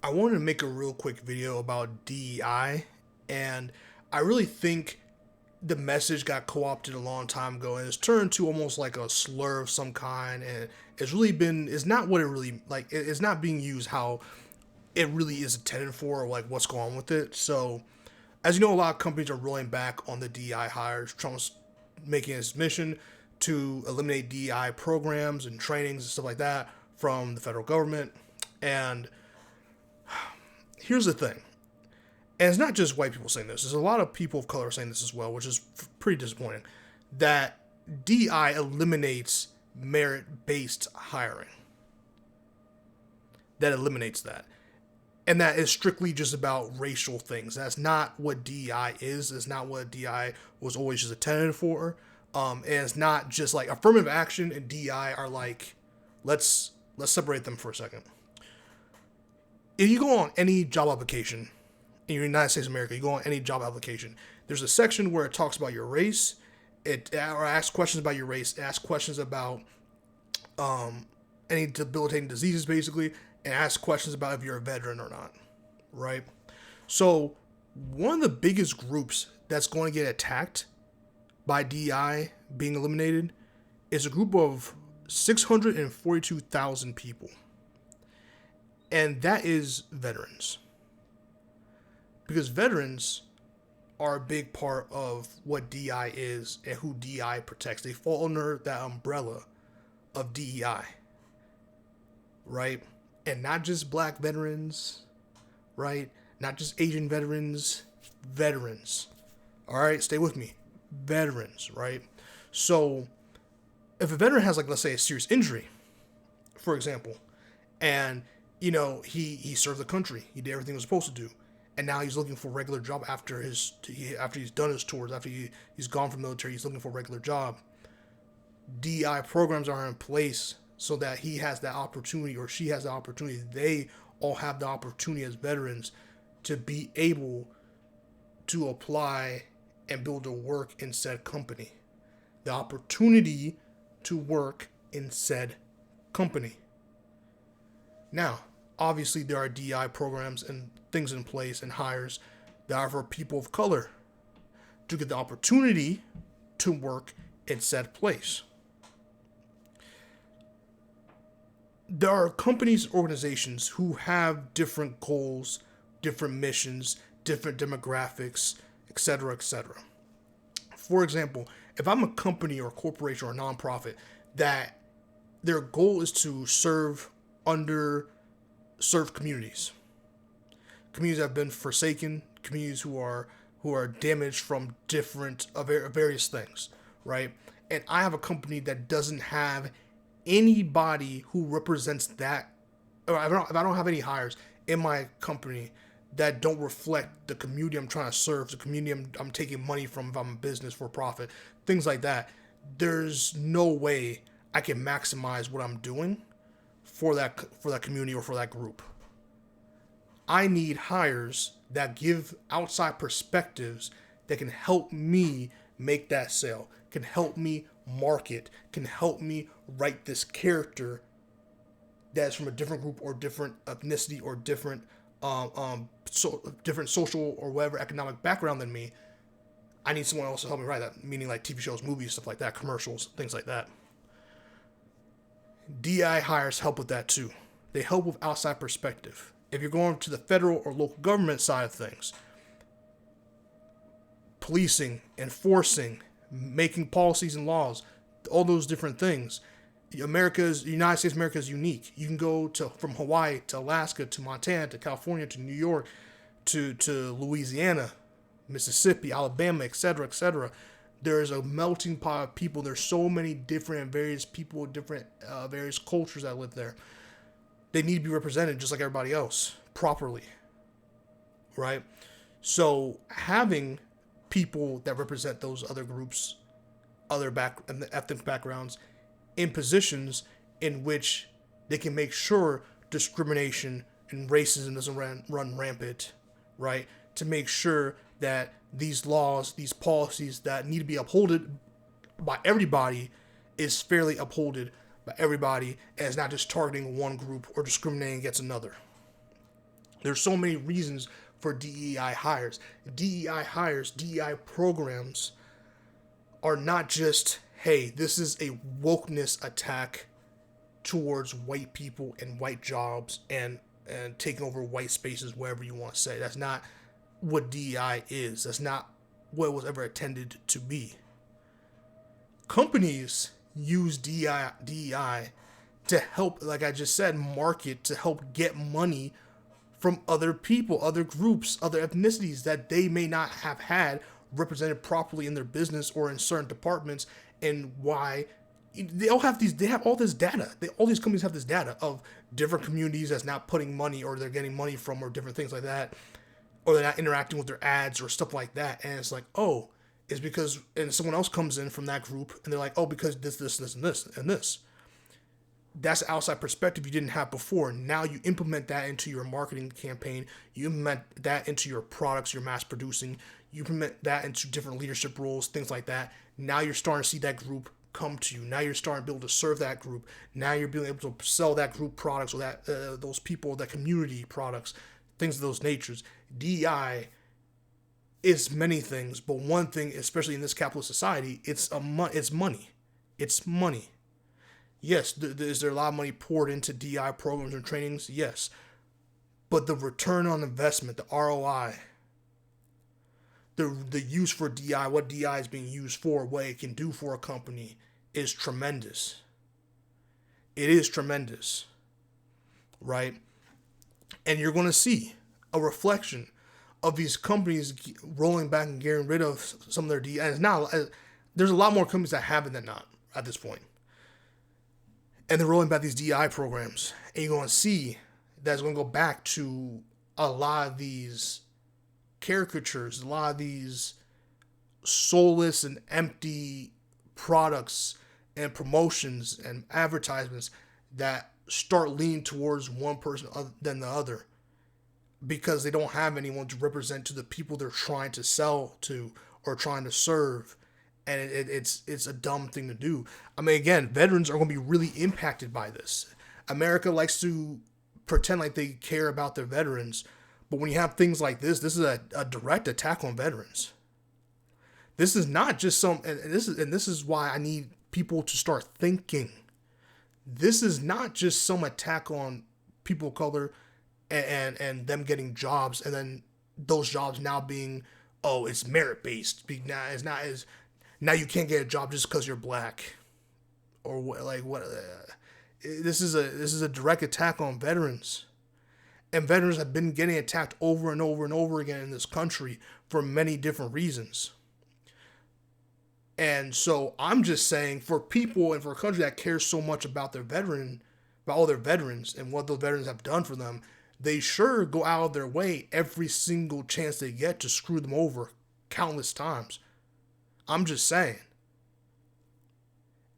I wanted to make a real quick video about DEI, and I really think the message got co-opted a long time ago, and it's turned to almost like a slur of some kind, and it's not what it really like. It's not being used how it really is intended for, or like what's going on with it. So, as you know, a lot of companies are rolling back on the DEI hires. Trump's making his mission to eliminate DEI programs and trainings and stuff like that from the federal government, and here's the thing, and it's not just white people saying this. There's a lot of people of color saying this as well, which is pretty disappointing, that DI eliminates merit-based hiring. That eliminates that. And that is strictly just about racial things. That's not what DEI is. It's not what DEI was always just intended for. And it's not just like affirmative action and DEI are like, let's separate them for a second. If you go on any job application in the United States of America, you go on any job application, there's a section where it talks about your race, or asks questions about your race, asks questions about any debilitating diseases, basically, and asks questions about if you're a veteran or not, right? So one of the biggest groups that's going to get attacked by DEI being eliminated is a group of 642,000 people. And that is veterans. Because veterans are a big part of what DEI is and who DEI protects. They fall under that umbrella of DEI, right? And not just black veterans, right? Not just Asian veterans, veterans. All right, stay with me. Veterans, right? So if a veteran has, like, let's say a serious injury, for example, and he served the country. He did everything he was supposed to do. And now he's looking for a regular job after he's done his tours, after he's gone from the military, he's looking for a regular job. DEI programs are in place so that he has that opportunity, or she has the opportunity. They all have the opportunity as veterans to be able to apply and build a work in said company. The opportunity to work in said company. Now, obviously, there are DEI programs and things in place and hires that are for people of color to get the opportunity to work in said place. There are companies, organizations who have different goals, different missions, different demographics, etc., etc. For example, if I'm a company or a corporation or a nonprofit that their goal is to serve underserved communities that have been forsaken, communities who are damaged from different various things, right? And I have a company that doesn't have anybody who represents that, or if I don't have any hires in my company that don't reflect the community I'm trying to serve, the community I'm taking money from if I'm a business for profit, things like that, there's no way I can maximize what I'm doing for that community or for that group. I need hires that give outside perspectives that can help me make that sale, can help me market, can help me write this character that's from a different group or different ethnicity or different different social or whatever economic background than me. I need someone else to help me write that, meaning like TV shows, movies, stuff like that, commercials, things like that. DI hires help with that too. They help with outside perspective. If you're going to the federal or local government side of things, policing, enforcing, making policies and laws, all those different things. The United States of America is unique. You can go from Hawaii to Alaska to Montana to California to New York to Louisiana, Mississippi, Alabama, etc., etc. There is a melting pot of people. There's so many different and various people, different various cultures that live there. They need to be represented just like everybody else properly, right? So having people that represent those other groups, other ethnic backgrounds, in positions in which they can make sure discrimination and racism doesn't run rampant, right? To make sure that these laws, these policies that need to be upheld by everybody is fairly upheld by everybody and is not just targeting one group or discriminating against another. There's so many reasons for DEI hires. DEI hires, DEI programs are not just, hey, this is a wokeness attack towards white people and white jobs and taking over white spaces, wherever you want to say. That's not what DEI is. That's not what it was ever intended to be. Companies use DEI to help, like I just said, market, to help get money from other people, other groups, other ethnicities that they may not have had represented properly in their business or in certain departments, and why they all have these. They have all this data. All these companies have this data of different communities that's not putting money, or they're getting money from, or different things like that, or they're not interacting with their ads or stuff like that. And it's like, oh, it's because, and someone else comes in from that group, and they're like, oh, because this, and this, and this. That's an outside perspective you didn't have before. Now you implement that into your marketing campaign. You implement that into your products you're mass producing. You implement that into different leadership roles, things like that. Now you're starting to see that group come to you. Now you're starting to be able to serve that group. Now you're being able to sell that group products, or that those people, that community products, things of those natures. DEI is many things, but one thing, especially in this capitalist society, it's money. It's money. Yes, is there a lot of money poured into DI programs and trainings? Yes. But the return on investment, the ROI, the use for DI, what DI is being used for, what it can do for a company, is tremendous. It is tremendous, right? And you're going to see a reflection of these companies rolling back and getting rid of some of their DI. And it's not, there's a lot more companies that have it than not at this point. And they're rolling back these DI programs. And you're going to see that's going to go back to a lot of these caricatures, a lot of these soulless and empty products and promotions and advertisements that start leaning towards one person other than the other, because they don't have anyone to represent to the people they're trying to sell to or trying to serve. And it's a dumb thing to do. I mean, again, veterans are going to be really impacted by this. America likes to pretend like they care about their veterans, but when you have things like this is a direct attack on veterans. This is not just some, and this is why I need people to start thinking. This is not just some attack on people of color and them getting jobs, and then those jobs now being, oh, it's merit based. It's not as, now you can't get a job just because you're black, or what? This is a direct attack on veterans, and veterans have been getting attacked over and over and over again in this country for many different reasons. And so I'm just saying, for people and for a country that cares so much about about all their veterans and what those veterans have done for them, they sure go out of their way every single chance they get to screw them over countless times. I'm just saying.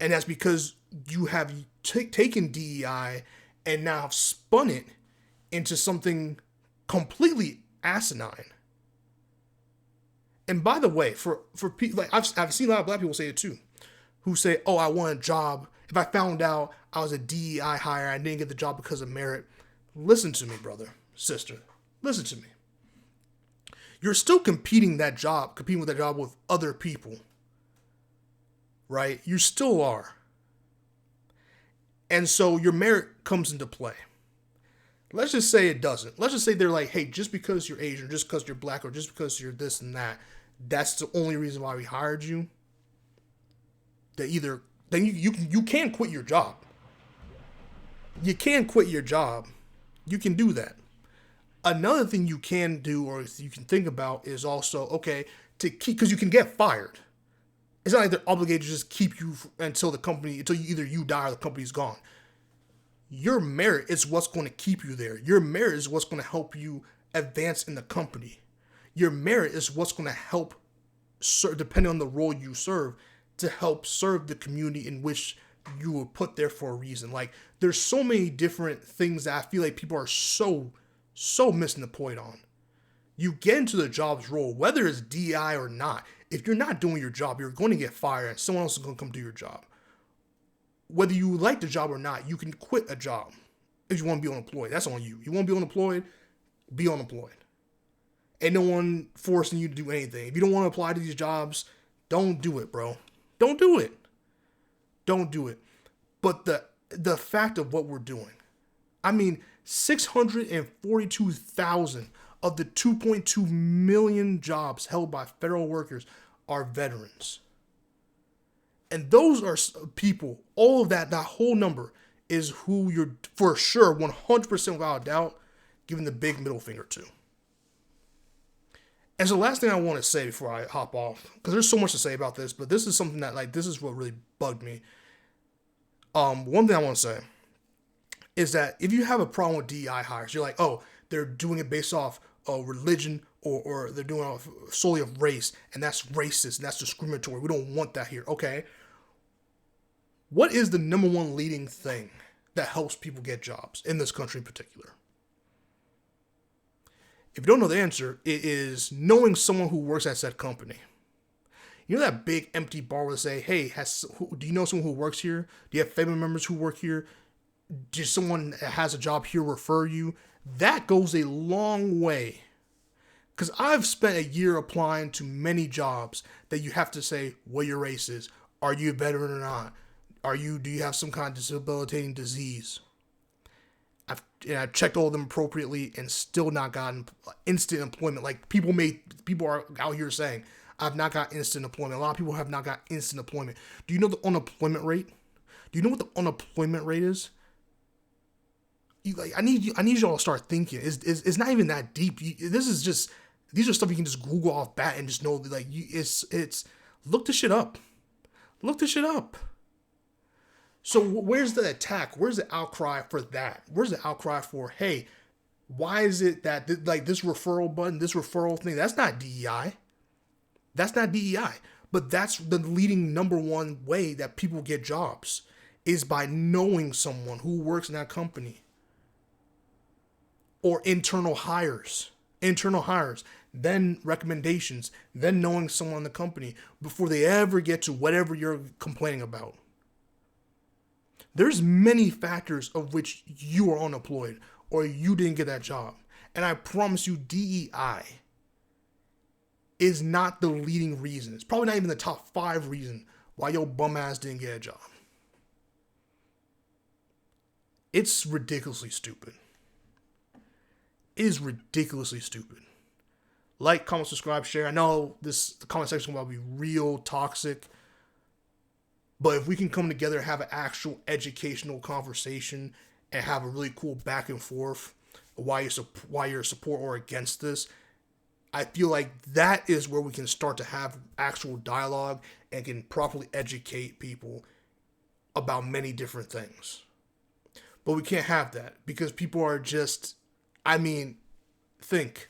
And that's because you have taken DEI and now have spun it into something completely asinine. And by the way, for people, like I've seen a lot of black people say it too, who say, "Oh, I want a job. If I found out I was a DEI hire, I didn't get the job because of merit." Listen to me, brother, sister. Listen to me. You're still competing with that job with other people, right? You still are. And so your merit comes into play. Let's just say it doesn't. Let's just say they're like, hey, just because you're Asian, just because you're black, or just because you're this and that, that's the only reason why we hired you. Then you can quit your job. You can quit your job. You can do that. Another thing you can do, or you can think about, is also, okay, to keep, because you can get fired. It's not like they're obligated to just keep you until either you die or the company's gone. Your merit is what's going to keep you there. Your merit is what's going to help you advance in the company. Your merit is what's going to help, depending on the role you serve, to help serve the community in which you were put there for a reason. Like, there's so many different things that I feel like people are so missing the point on. You get into the job's role, whether it's DI or not. If you're not doing your job, you're going to get fired and someone else is going to come do your job. Whether you like the job or not, you can quit a job if you want to be unemployed. That's on you. You want to be unemployed, be unemployed. Ain't no one forcing you to do anything. If you don't want to apply to these jobs, don't do it, bro. Don't do it. Don't do it. But the fact of what we're doing, I mean, 642,000 of the 2.2 million jobs held by federal workers are veterans. And those are people, all of that whole number is who you're for sure, 100% without a doubt, giving the big middle finger to. And so the last thing I want to say before I hop off, because there's so much to say about this, but this is something that, like, this is what really bugged me. One thing I want to say is that if you have a problem with DEI hires, you're like, oh, they're doing it based off of religion or they're doing it solely of race, and that's racist and that's discriminatory. We don't want that here. Okay. What is the number one leading thing that helps people get jobs in this country in particular? If you don't know the answer, it is knowing someone who works at said company. You know that big empty bar where they say, hey, do you know someone who works here? Do you have family members who work here? Does someone that has a job here refer you? That goes a long way. Because I've spent a year applying to many jobs that you have to say what your race is. Are you a veteran or not? Do you have some kind of debilitating disease? I've checked all of them appropriately and still not gotten instant employment. Like people are out here saying, I've not got instant employment. A lot of people have not got instant employment. Do you know the unemployment rate? Do you know what the unemployment rate is? I need y'all to start thinking. It's not even that deep. These are stuff you can just Google off bat and just know. Like it's look this shit up. Look this shit up. So where's the attack? Where's the outcry for that? Where's the outcry for, hey, why is it that this referral button, this referral thing, that's not DEI. That's not DEI. But that's the leading number one way that people get jobs is by knowing someone who works in that company. Or internal hires, then recommendations, then knowing someone in the company before they ever get to whatever you're complaining about. There's many factors of which you are unemployed or you didn't get that job. And I promise you, DEI is not the leading reason. It's probably not even the top 5 reason why your bum ass didn't get a job. It's ridiculously stupid. It is ridiculously stupid. Like, comment, subscribe, share. I know the comment section will be real toxic. But if we can come together and have an actual educational conversation and have a really cool back and forth why you're support or against this, I feel like that is where we can start to have actual dialogue and can properly educate people about many different things. But we can't have that because people are just, think.